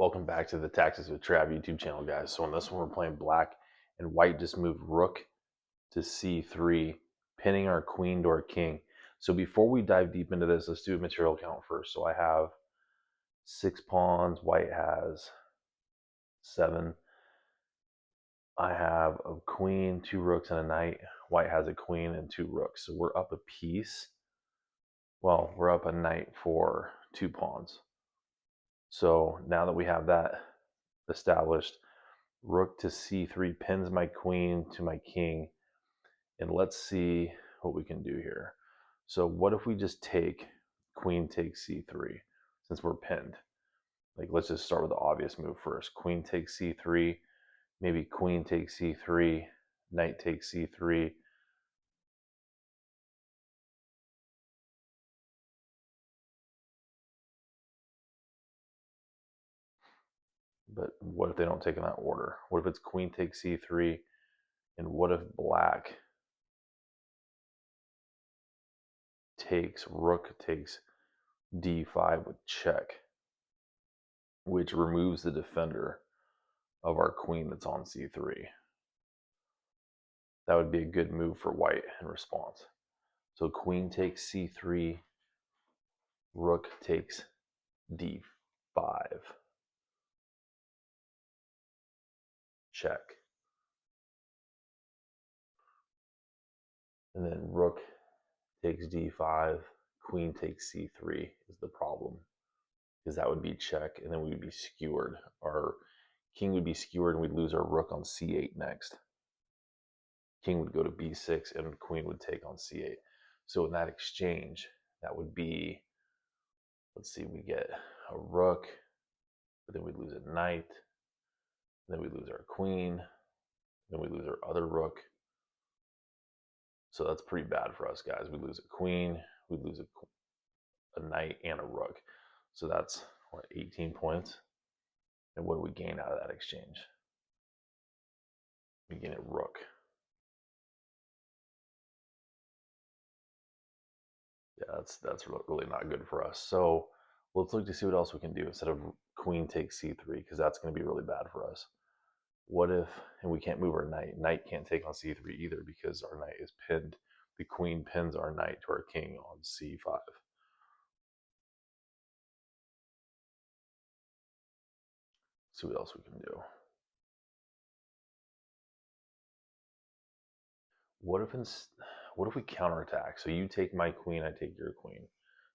Welcome back to the Taxes with Trav YouTube channel, guys. So on this one, we're playing black, and white just moved rook to c3, pinning our queen to our king. So before we dive deep into this, let's do a material count first. So I have 6 pawns, white has 7. I have a queen, 2 rooks, and a knight. White has a queen and 2 rooks. So we're up a piece. Well, we're up a knight for 2 pawns. So now that we have that established, rook to c3 pins my queen to my king. And let's see what we can do here. So what if we just take queen takes c3 since we're pinned? Like, let's just start with the obvious move first. Queen takes c3, maybe queen takes c3, knight takes c3. But what if they don't take in that order? What if it's queen takes c3, and what if black takes rook takes d5 with check, which removes the defender of our queen that's on c3? That would be a good move for white in response. So queen takes c3, rook takes d5, check. And then rook takes d5, queen takes c3 is the problem, because that would be check, and then we would be skewered. Our king would be skewered, and we'd lose our rook on c8 next. King would go to b6, and queen would take on c8. So in that exchange, that would be, let's see, we get a rook, but then we'd lose a knight, then we lose our queen, then we lose our other rook. So that's pretty bad for us, guys. We lose a queen, we lose a knight, and a rook. So that's, what, 18 points? And what do we gain out of that exchange? We gain a rook. Yeah, that's really not good for us. So let's look to see what else we can do instead of queen takes c3, because that's going to be really bad for us. What if, and we can't move our knight. Knight can't take on c3 either because our knight is pinned. The queen pins our knight to our king on c5. See what else we can do. What if we counterattack? So you take my queen, I take your queen.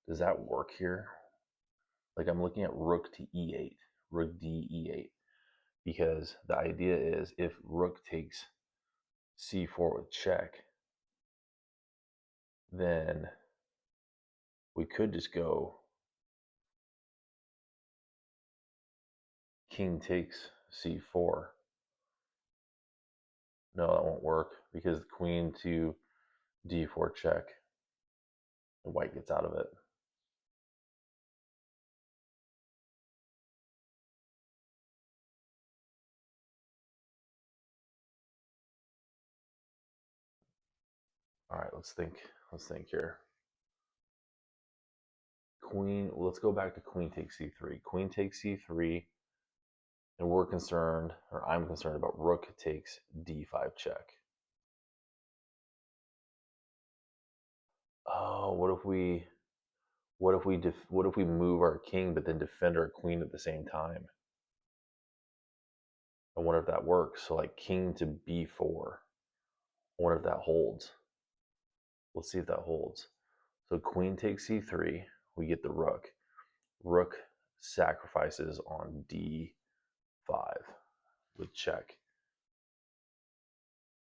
Does that work here? Like, I'm looking at rook to e8, rook d e8, because the idea is if rook takes c4 with check, then we could just go king takes c4. No, that won't work because queen to d4 check, and white gets out of it. All right, let's think here. Queen, let's go back to queen takes c3. Queen takes c3, and we're concerned, or I'm concerned about rook takes d5 check. Oh, what if we move our king but then defend our queen at the same time? I wonder if that works. So like king to b4. I wonder if that holds. Let's see if that holds. So queen takes c3, we get the rook. Rook sacrifices on d5 with check.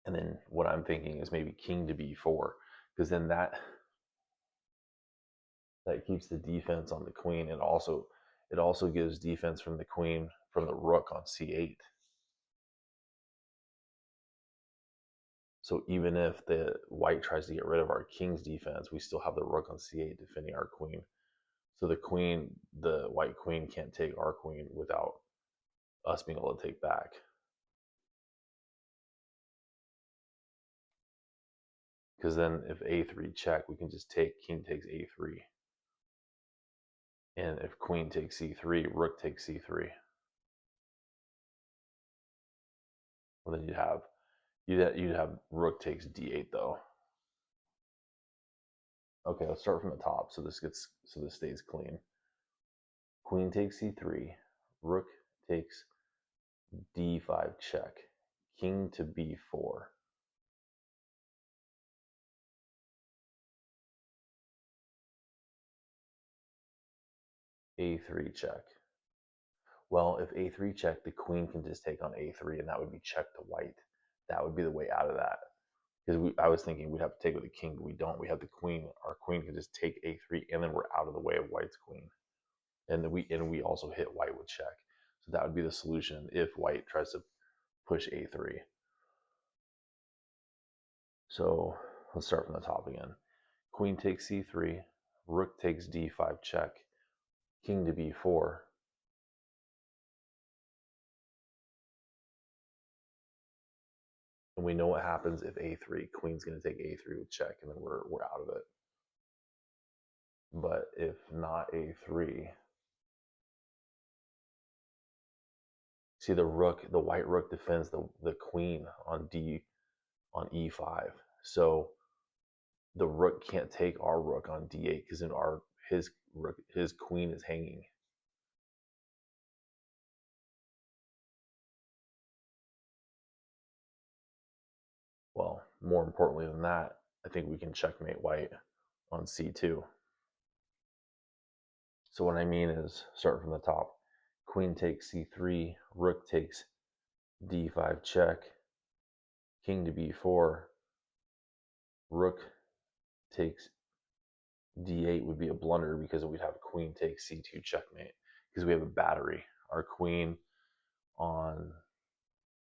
And then what I'm thinking is maybe king to b4, because then that keeps the defense on the queen, and it also gives defense from the queen from the rook on c8. So even if the white tries to get rid of our king's defense, we still have the rook on c8 defending our queen. So the white queen can't take our queen without us being able to take back. Because then if a3 check, we can just take king takes a3. And if queen takes c3, rook takes c3. Well, then you'd have rook takes d8 though. Okay, let's start from the top so this stays clean. Queen takes c3, rook takes d5 check, king to b4. a3 check. Well, if a3 check, the queen can just take on a3, and that would be check to white. That would be the way out of that. Because I was thinking we'd have to take with the king, but we don't. We have the queen. Our queen can just take a3, and then we're out of the way of white's queen. And then we also hit white with check. So that would be the solution if white tries to push a3. So let's start from the top again. Queen takes c3, rook takes d5 check, king to b4. And we know what happens if a3. Queen's going to take a3 with check, and then we're out of it. But if not a3, see the white rook defends the queen on e5. So the rook can't take our rook on d8 because then his queen is hanging. Well, more importantly than that, I think we can checkmate white on c2. So what I mean is, start from the top. Queen takes c3, rook takes d5 check, king to b4, rook takes d8 would be a blunder because we'd have queen takes c2 checkmate because we have a battery. Our queen on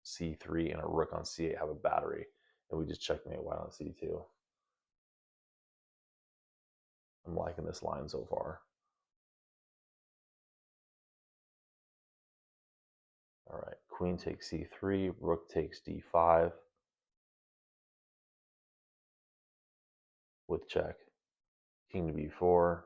c3 and a rook on c8 have a battery, and we just checkmate white on c2. I'm liking this line so far. All right, queen takes c3, rook takes d5 with check, king to b4.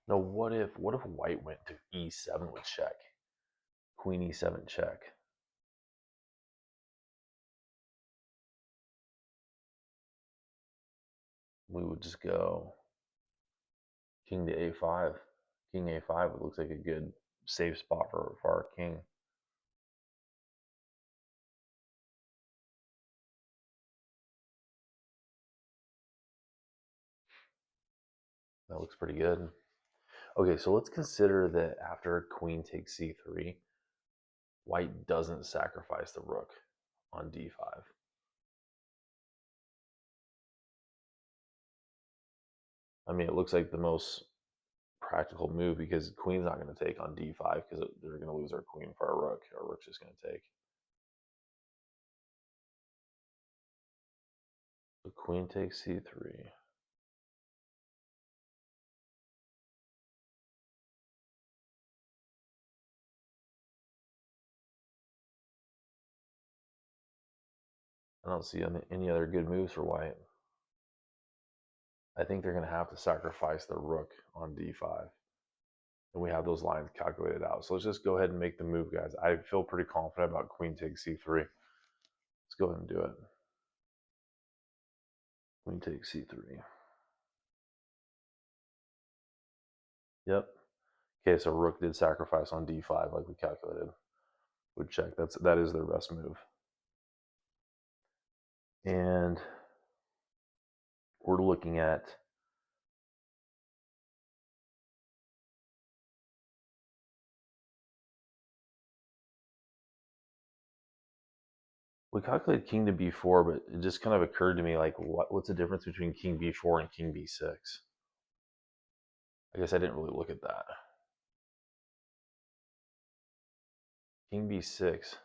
Now, what if white went to e7 with check? Queen e7 check. We would just go king to a5. King a5 looks like a good safe spot for our king. That looks pretty good. Okay, so let's consider that after queen takes c3, white doesn't sacrifice the rook on d5. I mean, it looks like the most practical move because queen's not going to take on d5 because they're going to lose our queen for our rook. Our rook's just going to take. So queen takes c3. I don't see any other good moves for white. I think they're going to have to sacrifice the rook on d5. And we have those lines calculated out. So let's just go ahead and make the move, guys. I feel pretty confident about queen takes c3. Let's go ahead and do it. Queen takes c3. Yep. Okay, so rook did sacrifice on d5 like we calculated. Would check. That is their best move. And we're looking at we calculated king to b4, but it just kind of occurred to me like what's the difference between king b4 and king b6? I guess I didn't really look at that. King b6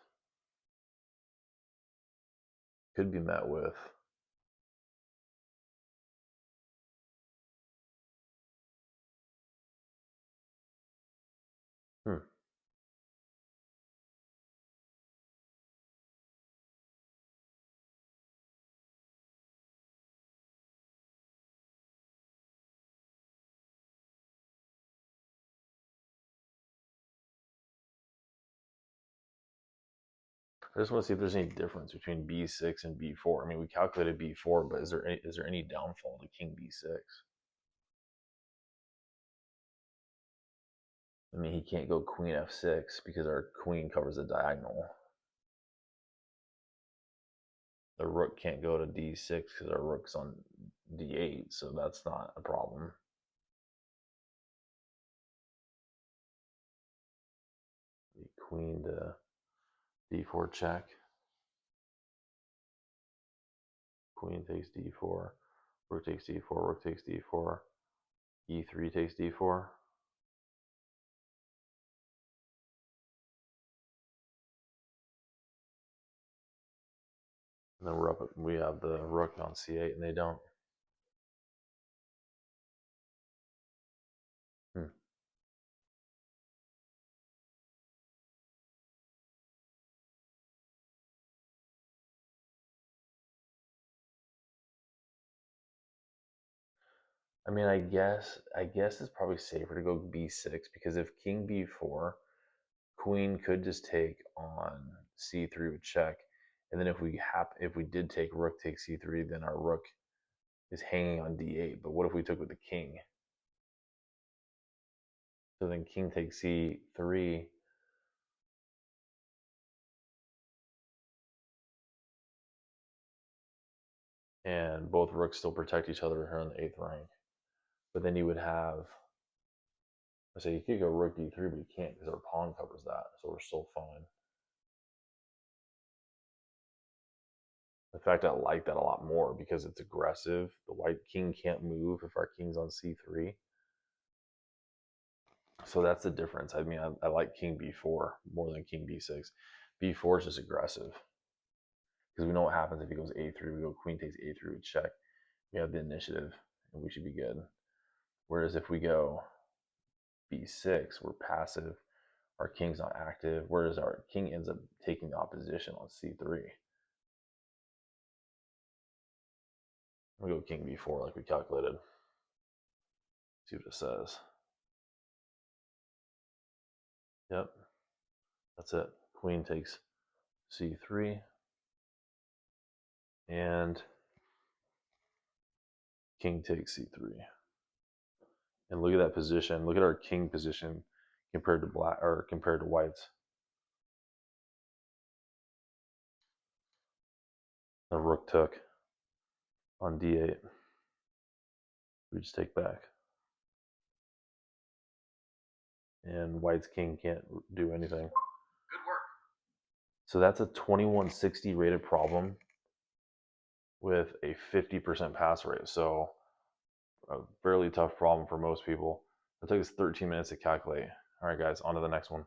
could be met with I just want to see if there's any difference between b6 and b4. I mean, we calculated b4, but is there any downfall to king b6? I mean, he can't go queen f6 because our queen covers the diagonal. The rook can't go to d6 because our rook's on d8, so that's not a problem. The queen to d4 check. Queen takes d4, rook takes d4, rook takes d4, e3 takes d4. And then we have the rook on c8, and they don't. I mean, I guess it's probably safer to go b6 because if king b4, queen could just take on c3 with check, and then if we did take rook takes c3, then our rook is hanging on d8. But what if we took with the king? So then king takes c3. And both rooks still protect each other here on the 8th rank. But then you would have, I say you could go rook d3, but you can't because our pawn covers that, so we're still fine. In fact, I like that a lot more because it's aggressive. The white king can't move if our king's on c3. So that's the difference. I mean, I like king b4 more than king b6. b4 is just aggressive because we know what happens if he goes a3. We go queen takes a3 with check. We have the initiative, and we should be good. Whereas if we go b6, we're passive. Our king's not active, whereas our king ends up taking the opposition on c3. We go king b4 like we calculated. See what it says. Yep, that's it. Queen takes c3, and king takes c3. And look at that position. Look at our king position compared to black or compared to white's. The rook took on d8. We just take back. And white's king can't do anything. Good work. So that's a 2160 rated problem with a 50% pass rate. So a fairly tough problem for most people. It took us 13 minutes to calculate. All right, guys, on to the next one.